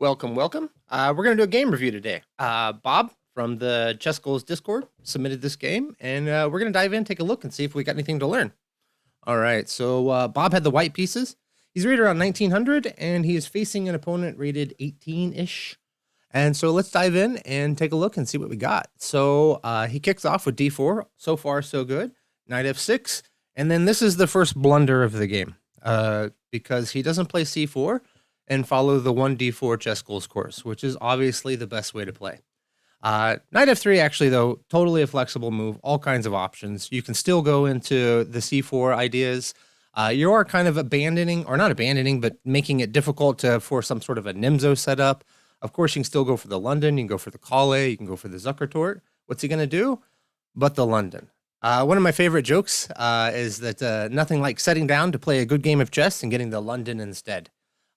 Welcome, welcome. We're going to do a game review today. Bob from the ChessGoals Discord submitted this game, and we're going to dive in, take a look, and see if we got anything to learn. All right, so Bob had the white pieces. He's rated around 1900, and he is facing an opponent rated 18-ish. And so let's dive in and take a look and see what we got. So he kicks off with d4. So far, so good. Knight f6. And then this is the first blunder of the game because he doesn't play c4 and follow the 1d4 ChessGoals course, which is obviously the best way to play. Knight f3, actually, though, totally a flexible move, all kinds of options. You can still go into the c4 ideas. You are kind of abandoning, or not abandoning, but making it difficult for some sort of a Nimzo setup. Of course, you can still go for the London, you can go for the Kale, you can go for the Zuckertort. What's he going to do? But the London. One of my favorite jokes is that nothing like sitting down to play a good game of chess and getting the London instead.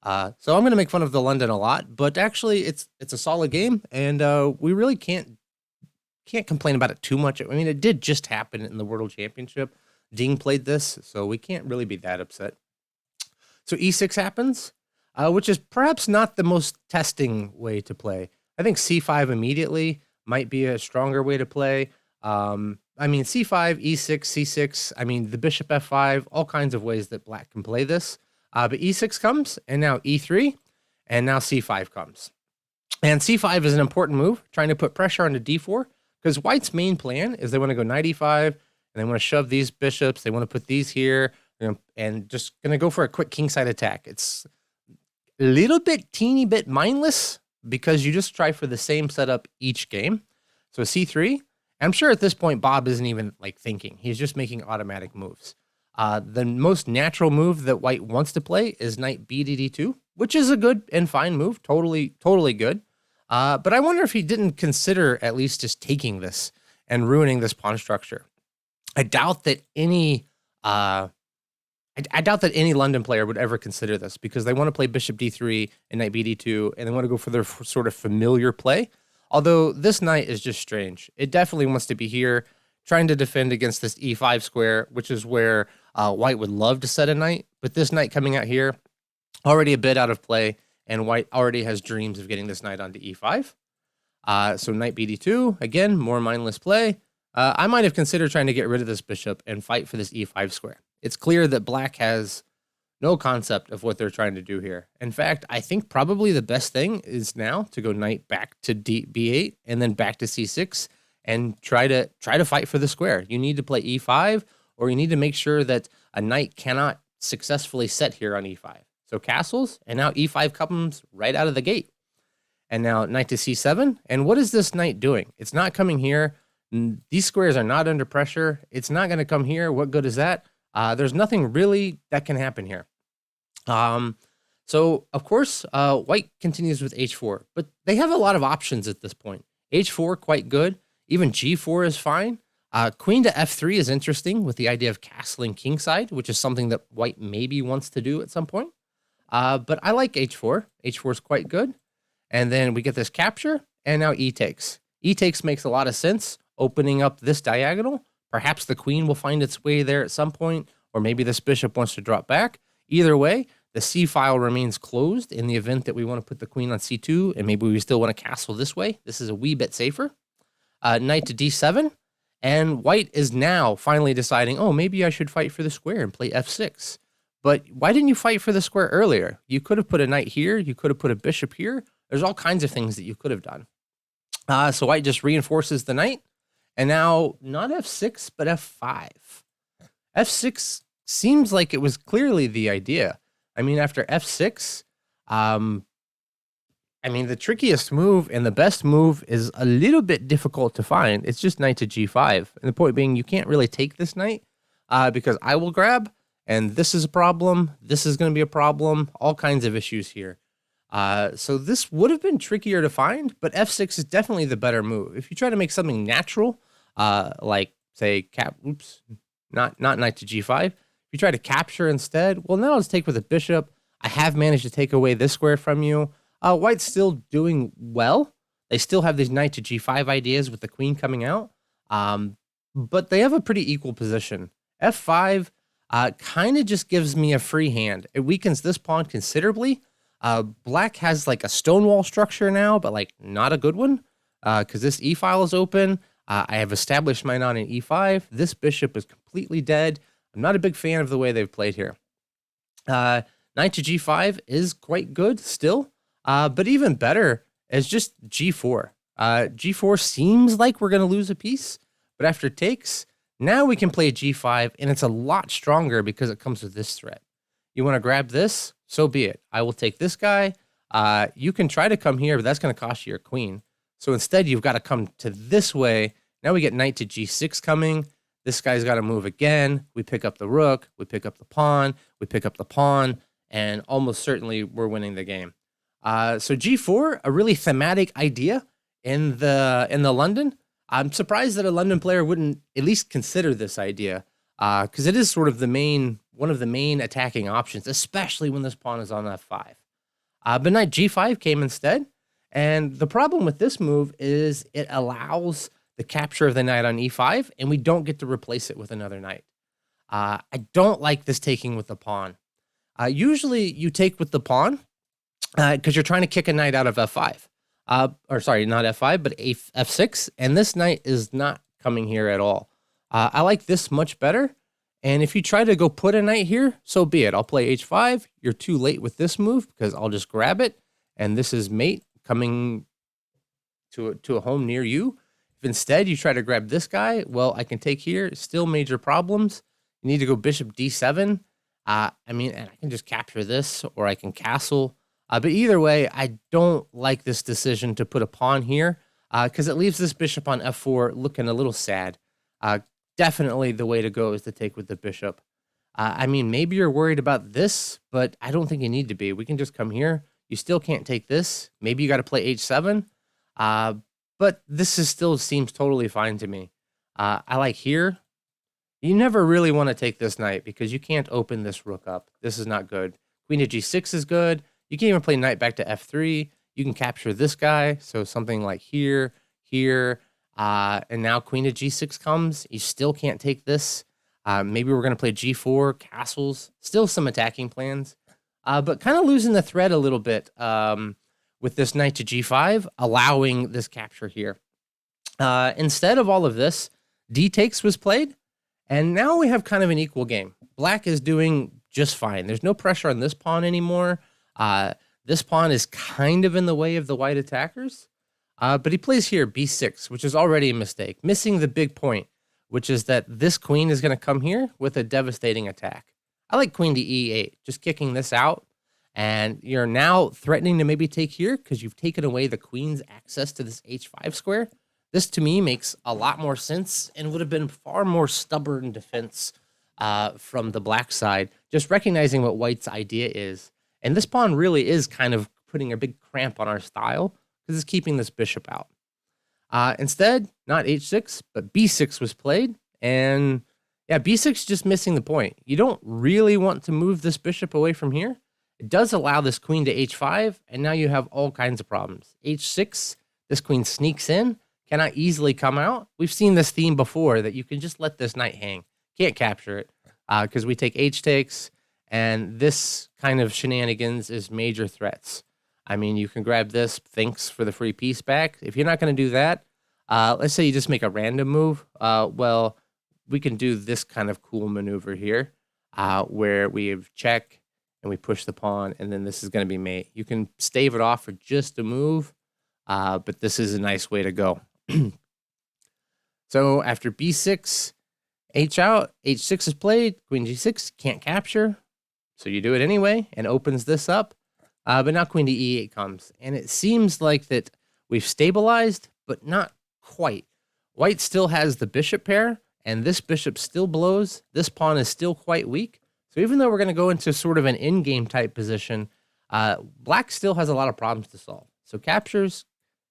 So I'm going to make fun of the London a lot, but actually it's a solid game, and we really can't complain about it too much. I mean, it did just happen in the World Championship. Ding played this, so we can't really be that upset. So e6 happens, which is perhaps not the most testing way to play. I think c5 immediately might be a stronger way to play. I mean, c5, e6, c6, I mean, the bishop f5, all kinds of ways that black can play this. But e6 comes, and now e3, and now c5 comes. And c5 is an important move, trying to put pressure onto d4, because white's main plan is they want to go knight e5, and they want to shove these bishops, they want to put these here, and just going to go for a quick kingside attack. It's a little bit, teeny bit mindless, because you just try for the same setup each game. So c3, I'm sure at this point Bob isn't even like thinking. He's just making automatic moves. The most natural move that white wants to play is knight b to d2, which is a good and fine move, totally good. But I wonder if he didn't consider at least just taking this and ruining this pawn structure. I doubt that any London player would ever consider this, because they want to play bishop d3 and knight b d2, and they want to go for their sort of familiar play. Although this knight is just strange. It definitely wants to be here, trying to defend against this e5 square, which is where white would love to set a knight. But this knight coming out here, already a bit out of play, and white already has dreams of getting this knight onto e5. So knight b d2, again, more mindless play. I might have considered trying to get rid of this bishop and fight for this e5 square. It's clear that black has no concept of what they're trying to do here. In fact, I think probably the best thing is now to go knight back to b8 and then back to c6 and try to fight for the square. You need to play e5, or you need to make sure that a knight cannot successfully set here on e5. So castles, and now e5 comes right out of the gate. And now knight to c7, and what is this knight doing? It's not coming here. These squares are not under pressure. It's not going to come here. What good is that? There's nothing really that can happen here. So, of course, white continues with h4, but they have a lot of options at this point. h4, quite good. Even g4 is fine. Queen to f3 is interesting with the idea of castling kingside, which is something that white maybe wants to do at some point. But I like h4. h4 is quite good. And then we get this capture, and now e takes. E takes makes a lot of sense, opening up this diagonal. Perhaps the queen will find its way there at some point, or maybe this bishop wants to drop back. Either way, the c file remains closed in the event that we want to put the queen on c2, and maybe we still want to castle this way. This is a wee bit safer. Knight to d7, and white is now finally deciding, oh, maybe I should fight for the square and play f6. But why didn't you fight for the square earlier? You could have put a knight here. You could have put a bishop here. There's all kinds of things that you could have done. So white just reinforces the knight. And now, not f6, but f5. f6 seems like it was clearly the idea. I mean, after f6, I mean, the trickiest move and the best move is a little bit difficult to find. It's just knight to g5. And the point being, you can't really take this knight because I will grab, and this is a problem. This is going to be a problem. All kinds of issues here. So this would have been trickier to find, but f6 is definitely the better move. If you try to make something natural, like say not knight to g5. If you try to capture instead, well, now let's take with a bishop. I have managed to take away this square from you. White's still doing well. They still have these knight to g5 ideas with the queen coming out, but they have a pretty equal position. f5 kind of just gives me a free hand. It weakens this pawn considerably, Black has like a stonewall structure now, but like not a good one because this e file is open. I have established my knight on e5. This bishop is completely dead. I'm not a big fan of the way they've played here. Knight to g5 is quite good still, but even better is just g4. G4 seems like we're going to lose a piece, but after takes, now we can play g5, and it's a lot stronger because it comes with this threat. You want to grab this? So be it. I will take this guy. You can try to come here, but that's going to cost you your queen. So instead, you've got to come to this way. Now we get knight to g6 coming. This guy's got to move again. We pick up the rook. We pick up the pawn. We pick up the pawn. And almost certainly we're winning the game. So g4, a really thematic idea in the London. I'm surprised that a London player wouldn't at least consider this idea because it is sort of one of the main attacking options, especially when this pawn is on f5. But knight g5 came instead. And the problem with this move is it allows the capture of the knight on e5, and we don't get to replace it with another knight. I don't like this taking with the pawn. Usually you take with the pawn because you're trying to kick a knight out of f5. Or sorry, not f5, but f6. And this knight is not coming here at all. I like this much better. And if you try to go put a knight here, so be it. I'll play h5. You're too late with this move because I'll just grab it. And this is mate coming to a home near you. If instead you try to grab this guy, well, I can take here. Still major problems. You need to go bishop d7. I mean, and I can just capture this or I can castle. But either way, I don't like this decision to put a pawn here because it leaves this bishop on f4 looking a little sad. Definitely the way to go is to take with the bishop. I mean, maybe you're worried about this, but I don't think you need to be. We can just come here. You still can't take this. Maybe you got to play h7. But this still seems totally fine to me. I like here. You never really want to take this knight because you can't open this rook up. This is not good. Queen to g6 is good. You can even play knight back to f3. You can capture this guy. So something like here, here, and now queen to g6 comes. You still can't take this. Maybe we're going to play g4, castles. Still some attacking plans. But kind of losing the thread a little bit with this knight to g5, allowing this capture here. Instead of all of this, d takes was played. And now we have kind of an equal game. Black is doing just fine. There's no pressure on this pawn anymore. This pawn is kind of in the way of the white attackers. But he plays here, b6, which is already a mistake. Missing the big point, which is that this queen is going to come here with a devastating attack. I like queen to e8, just kicking this out. And you're now threatening to maybe take here because you've taken away the queen's access to this h5 square. This, to me, makes a lot more sense and would have been far more stubborn defense from the black side, just recognizing what white's idea is. And this pawn really is kind of putting a big cramp on our style because it's keeping this bishop out. Instead, not h6, but b6 was played. And yeah, b6 just missing the point. You don't really want to move this bishop away from here. It does allow this queen to h5, and now you have all kinds of problems. h6, this queen sneaks in, cannot easily come out. We've seen this theme before that you can just let this knight hang. Can't capture it because we take h takes, and this kind of shenanigans is major threats. I mean, you can grab this, thanks for the free piece back. If you're not going to do that, let's say you just make a random move. Well, we can do this kind of cool maneuver here where we have check and we push the pawn, and then this is going to be mate. You can stave it off for just a move, but this is a nice way to go. So after b6, h out, h6 is played, queen g6, can't capture. So you do it anyway and opens this up. But now queen to e8 comes. And it seems like that we've stabilized, but not quite. White still has the bishop pair, and this bishop still blows. This pawn is still quite weak. So even though we're going to go into sort of an in-game type position, black still has a lot of problems to solve. So captures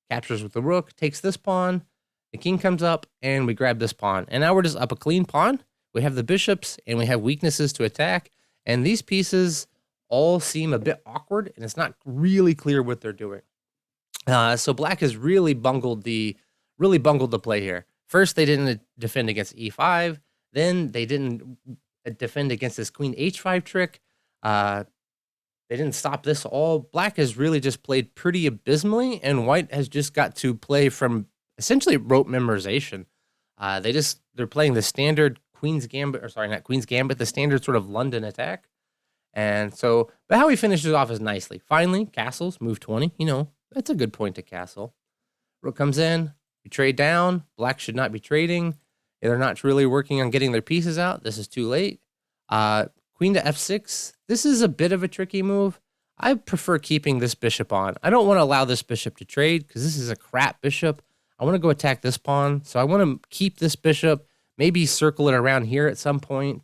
with the rook, takes this pawn, the king comes up, and we grab this pawn. And now we're just up a clean pawn. We have the bishops, and we have weaknesses to attack. And these pieces all seem a bit awkward, and it's not really clear what they're doing. So black has really bungled the play here. First, they didn't defend against e5. Then they didn't defend against this queen h5 trick. They didn't stop this all. Black has really just played pretty abysmally, and white has just got to play from essentially rote memorization. They're playing the standard Queen's Gambit, or sorry, not Queen's Gambit, the standard sort of London attack. And so, but how he finishes off is nicely. Finally, castles, move 20. That's a good point to castle. Rook comes in, we trade down. Black should not be trading. They're not really working on getting their pieces out. This is too late. Queen to f6. This is a bit of a tricky move. I prefer keeping this bishop on. I don't want to allow this bishop to trade because this is a crap bishop. I want to go attack this pawn. So I want to keep this bishop, maybe circle it around here at some point,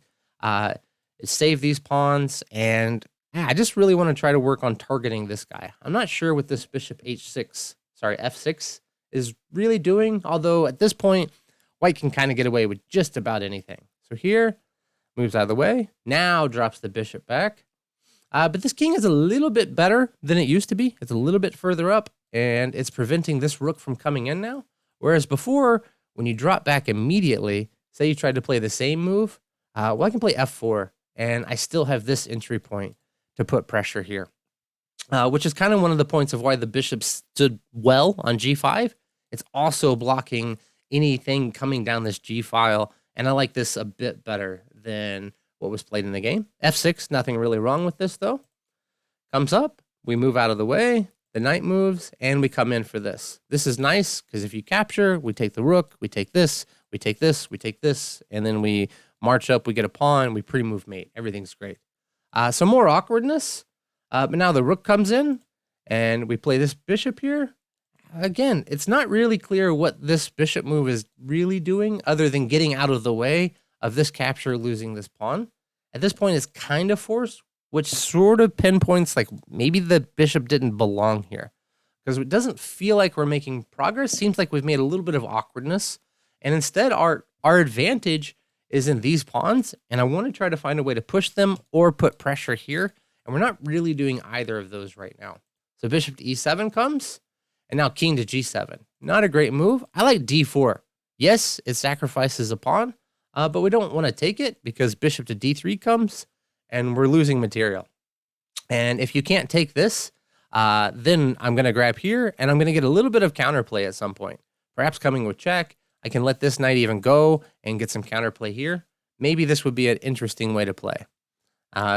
save these pawns, and I just really want to try to work on targeting this guy. I'm not sure what this bishop f6 is really doing, although at this point, white can kind of get away with just about anything. So here, moves out of the way, now drops the bishop back. But this king is a little bit better than it used to be. It's a little bit further up, and it's preventing this rook from coming in now. Whereas before, when you drop back immediately, say you tried to play the same move, I can play f4, and I still have this entry point to put pressure here, which is kind of one of the points of why the bishop stood well on g5. It's also blocking anything coming down this g file, and I like this a bit better than what was played in the game. f6, nothing really wrong with this, though. Comes up, we move out of the way, the knight moves, and we come in for this. This is nice, because if you capture, we take the rook, we take this, we take this, we take this, and then we march up, we get a pawn, we pre-move mate. Everything's great. Some more awkwardness, but now the rook comes in, and we play this bishop here. Again, it's not really clear what this bishop move is really doing, other than getting out of the way of this capture, losing this pawn. At this point, it's kind of forced, which sort of pinpoints like maybe the bishop didn't belong here, because it doesn't feel like we're making progress. Seems like we've made a little bit of awkwardness, and instead our advantage is in these pawns, and I want to try to find a way to push them or put pressure here, and we're not really doing either of those right now. So bishop to e7 comes, and now king to g7. Not a great move. I like d4. Yes, it sacrifices a pawn, but we don't want to take it because bishop to d3 comes, and we're losing material. And if you can't take this, then I'm going to grab here, and I'm going to get a little bit of counterplay at some point. Perhaps coming with check, I can let this knight even go and get some counterplay here. Maybe this would be an interesting way to play.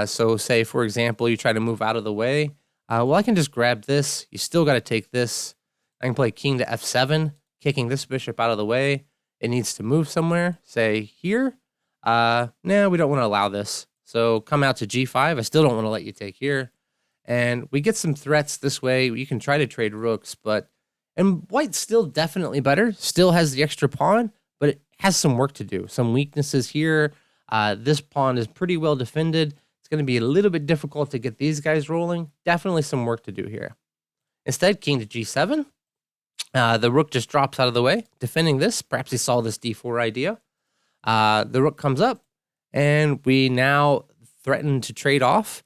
So say, for example, you try to move out of the way. Well, I can just grab this. You still got to take this. I can play king to f7, kicking this bishop out of the way. It needs to move somewhere, say here. No, we don't want to allow this. So come out to g5. I still don't want to let you take here. And we get some threats this way. You can try to trade rooks, and white's still definitely better. Still has the extra pawn, but it has some work to do. Some weaknesses here. This pawn is pretty well defended. It's going to be a little bit difficult to get these guys rolling. Definitely some work to do here. Instead, king to g7. The rook just drops out of the way, defending this. Perhaps he saw this d4 idea. The rook comes up, and we now threaten to trade off.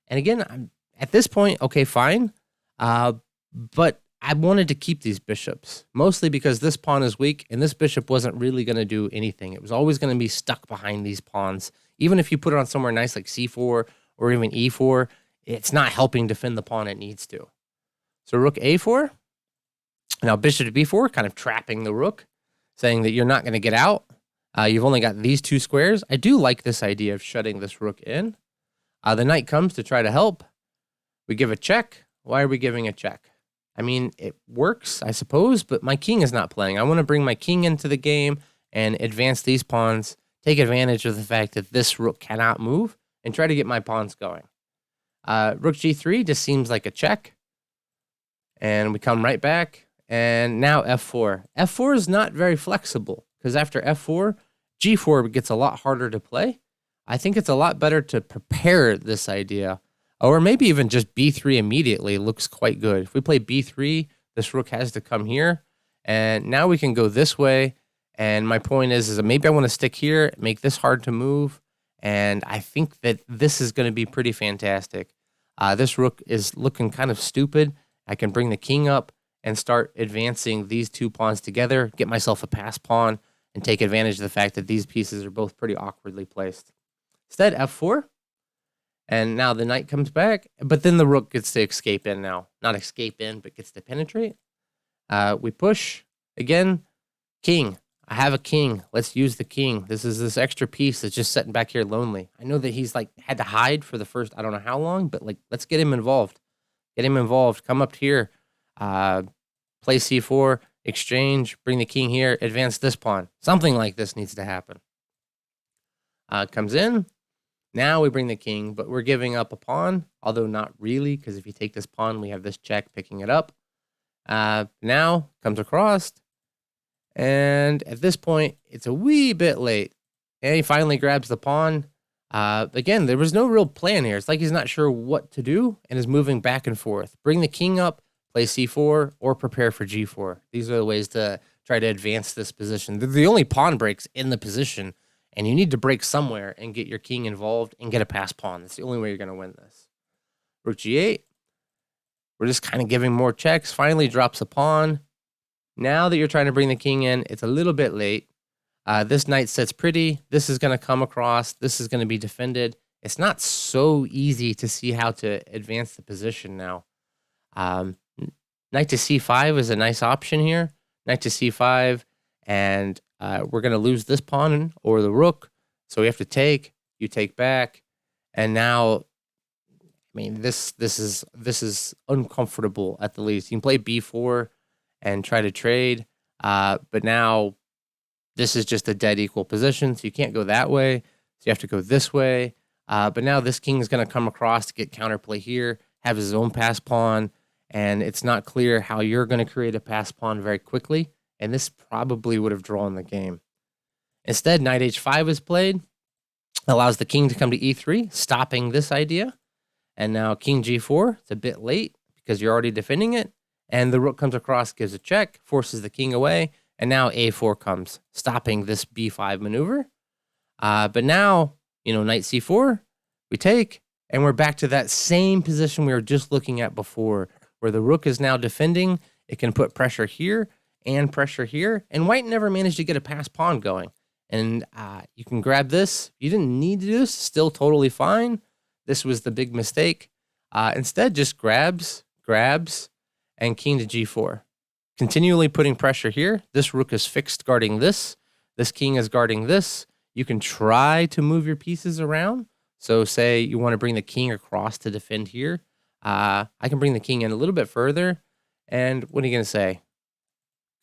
And again, at this point, okay, fine. But I wanted to keep these bishops, mostly because this pawn is weak, and this bishop wasn't really going to do anything. It was always going to be stuck behind these pawns. Even if you put it on somewhere nice like c4 or even e4, it's not helping defend the pawn it needs to. So rook a4. Now bishop to b4, kind of trapping the rook, saying that you're not going to get out. You've only got these two squares. I do like this idea of shutting this rook in. The knight comes to try to help. We give a check. Why are we giving a check? I mean, it works, I suppose, but my king is not playing. I want to bring my king into the game and advance these pawns, take advantage of the fact that this rook cannot move, and try to get my pawns going. Rook g3 just seems like a check. And we come right back. And now f4. f4 is not very flexible, because after f4, g4 gets a lot harder to play. I think it's a lot better to prepare this idea. Or maybe even just b3 immediately looks quite good. If we play b3, this rook has to come here. And now we can go this way. And my point is that maybe I want to stick here, make this hard to move. And I think that this is going to be pretty fantastic. This rook is looking kind of stupid. I can bring the king up and start advancing these two pawns together, get myself a pass pawn, and take advantage of the fact that these pieces are both pretty awkwardly placed. Instead, f4. And now the knight comes back, but then the rook gets to escape in now. Not escape in, but gets to penetrate. We push. Again, king. I have a king. Let's use the king. This is this extra piece that's just sitting back here lonely. I know that he's like had to hide for the first, I don't know how long, but like, let's get him involved. Get him involved. Come up here. Play c4, exchange, bring the king here, advance this pawn. Something like this needs to happen. Comes in. Now we bring the king, but we're giving up a pawn, although not really, because if you take this pawn, we have this check picking it up. Now comes across, and at this point, it's a wee bit late. And he finally grabs the pawn. Again, there was no real plan here. It's like he's not sure what to do and is moving back and forth. Bring the king up, play c4, or prepare for g4. These are the ways to try to advance this position. They're the only pawn breaks in the position, and you need to break somewhere and get your king involved and get a pass pawn. That's the only way you're going to win this. Rook g8. We're just kind of giving more checks. Finally drops a pawn. Now that you're trying to bring the king in, it's a little bit late. This knight sits pretty. This is going to come across. This is going to be defended. It's not so easy to see how to advance the position now. Knight to c5 is a nice option here. Knight to c5, and we're going to lose this pawn or the rook. So we have to take. You take back, and now, I mean, this is uncomfortable at the least. You can play b4 and try to trade, but now this is just a dead equal position, so you can't go that way. So you have to go this way. But now this king is going to come across to get counterplay here, have his own pass pawn, and it's not clear how you're going to create a pass pawn very quickly, and this probably would have drawn the game. Instead, knight h5 is played, allows the king to come to e3, stopping this idea. And now king g4, it's a bit late because you're already defending it, and the rook comes across, gives a check, forces the king away, and now a4 comes, stopping this b5 maneuver. But now, knight c4, we take, and we're back to that same position we were just looking at before, where the rook is now defending. It can put pressure here and pressure here, and white never managed to get a pass pawn going. And you can grab this. You didn't need to do this, still totally fine. This was the big mistake. Instead, just grabs, and king to g4. Continually putting pressure here. This rook is fixed guarding this. This king is guarding this. You can try to move your pieces around. So say you want to bring the king across to defend here. I can bring the king in a little bit further. And what are you going to say?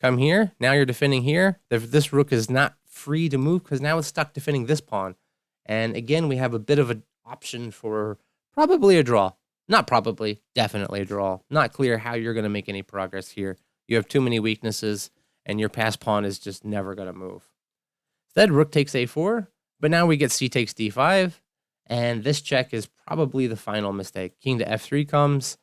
Come here. Now you're defending here. This rook is not free to move because now it's stuck defending this pawn. And again, we have a bit of an option for probably a draw. Not probably, definitely a draw. Not clear how you're going to make any progress here. You have too many weaknesses, and your pass pawn is just never going to move. Instead, rook takes a4, but now we get c takes d5, and this check is probably the final mistake. King to f3 comes,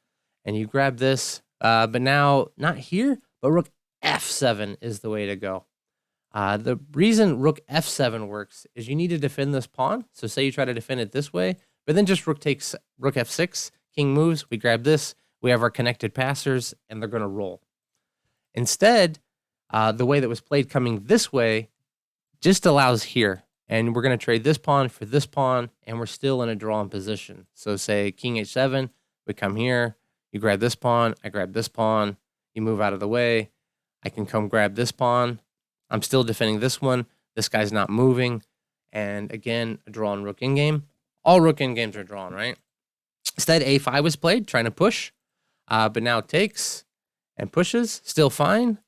and you grab this, but now, not here, but rook f7 is the way to go. The reason rook f7 works is you need to defend this pawn. So say you try to defend it this way, but then just rook takes rook f6, king moves, we grab this, we have our connected passers, and they're going to roll. Instead, the way that was played coming this way just allows here. And we're going to trade this pawn for this pawn, and we're still in a drawn position. So say king h7, we come here, you grab this pawn, I grab this pawn, you move out of the way, I can come grab this pawn, I'm still defending this one, this guy's not moving, and again, a drawn rook in game. All rook in games are drawn, right? Instead, a5 was played, trying to push, but now it takes and pushes, still fine,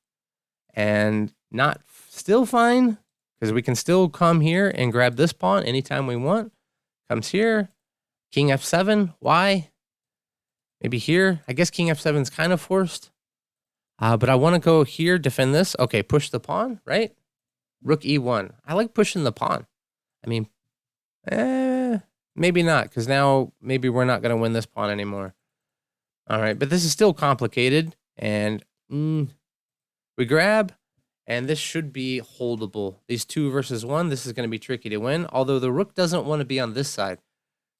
and not still fine, because we can still come here and grab this pawn anytime we want. Comes here, king f7, why? Maybe here, I guess king f7 is kind of forced, but I want to go here, defend this. Okay, push the pawn, right? Rook e1, I like pushing the pawn. I mean, maybe not, because now maybe we're not going to win this pawn anymore. All right, but this is still complicated, and we grab, and this should be holdable. These 2 versus 1, this is going to be tricky to win, although the rook doesn't want to be on this side.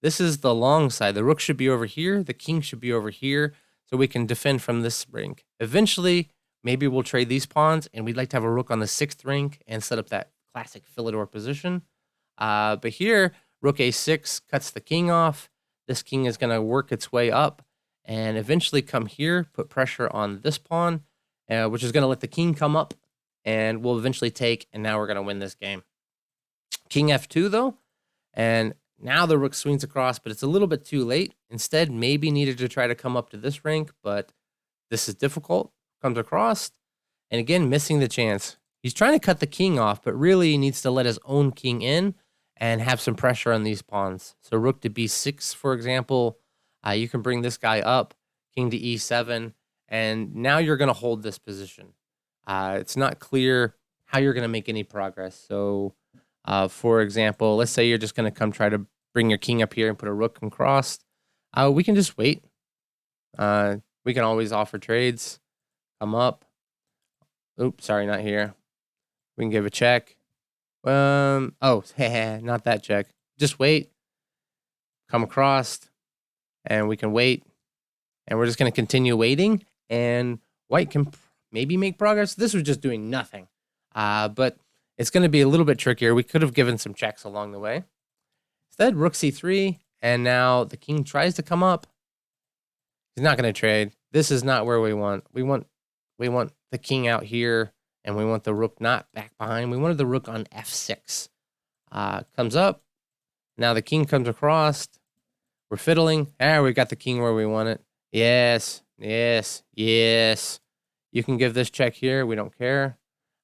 This is the long side. The rook should be over here. The king should be over here, so we can defend from this rank. Eventually, maybe we'll trade these pawns, and we'd like to have a rook on the 6th rank and set up that classic Philidor position. But here, rook a6 cuts the king off. this king is going to work its way up and eventually come here, put pressure on this pawn, which is going to let the king come up, and we'll eventually take, and now we're going to win this game. King f2, though, and now the rook swings across, but it's a little bit too late. Instead, maybe needed to try to come up to this rank, but this is difficult. Comes across, and again, missing the chance. He's trying to cut the king off, but really he needs to let his own king in and have some pressure on these pawns. So rook to b6, for example, you can bring this guy up, king to e7, and now you're going to hold this position. It's not clear how you're going to make any progress. So, for example, let's say you're just going to come try to bring your king up here and put a rook across. We can just wait. We can always offer trades. Come up. Oops, sorry, not here. We can give a check. Oh, not that check. Just wait. Come across, and we can wait. And we're just going to continue waiting, and white can maybe make progress. This was just doing nothing. But it's going to be a little bit trickier. We could have given some checks along the way. Instead, rook c3, and now the king tries to come up. He's not going to trade. This is not where we want. We want the king out here, and we want the rook not back behind. We wanted the rook on f6. Comes up. Now the king comes across. We're fiddling. We got the king where we want it. Yes, yes, yes. You can give this check here. We don't care.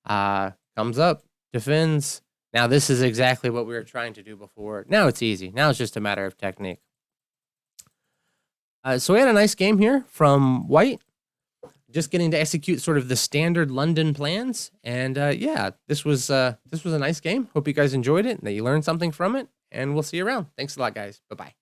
Comes up, defends. Now this is exactly what we were trying to do before. Now it's easy. Now it's just a matter of technique. So we had a nice game here from white. Just getting to execute sort of the standard London plans. And yeah, this was a nice game. Hope you guys enjoyed it and that you learned something from it. And we'll see you around. Thanks a lot, guys. Bye-bye.